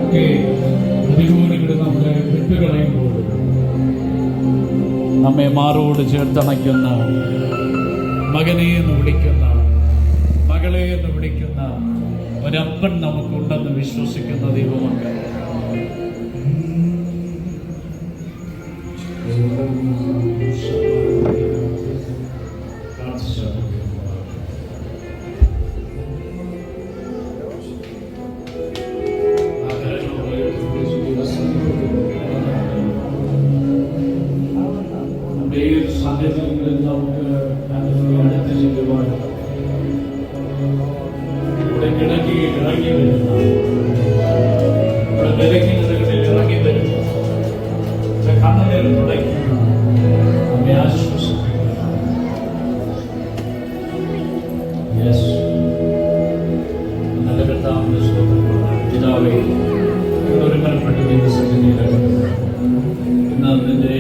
ഒക്കെ അനുകൂലികൾ നമ്മളെ വിട്ടുകളയുമ്പോൾ നമ്മെ മാറോട് ചേർത്തണയ്ക്കുന്ന, മകനെ എന്ന് വിളിക്കുന്ന, മകളെ എന്ന് വിളിക്കുന്ന ഒരപ്പൻ നമുക്കുണ്ടെന്ന് വിശ്വസിക്കുന്ന ദൈവമക്കൾ, സാഹചര്യങ്ങളിൽ നമുക്ക് അടുത്ത് ചെല്ലുവാൻ ഇവിടെ കിടക്കി ഇറങ്ങി വരുന്ന, ഇവിടെ ബലഹീനതകളിൽ ഇറങ്ങി വരുന്ന, കണ്ണുനീർ തുടയ്ക്കുന്ന, നമ്മെ ആശ്വസിപ്പിക്കുന്ന നല്ല കർത്താവിന്റെ പിതാവേ, ഒരു കൽപ്പെട്ട ദൈവസന്നിധിയിലാണ് ഇന്ന് അതിന്റെ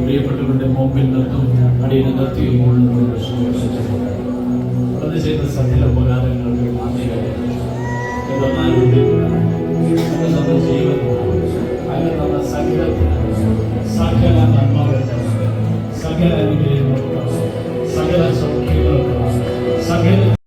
പ്രിയപ്പെട്ടവരുടെ മുമ്പിൽ നിന്നും അടിയിൽ അത് ചെയ്ത സകല ഉപകാരങ്ങൾക്ക് ജീവൻ അങ്ങനെ സകല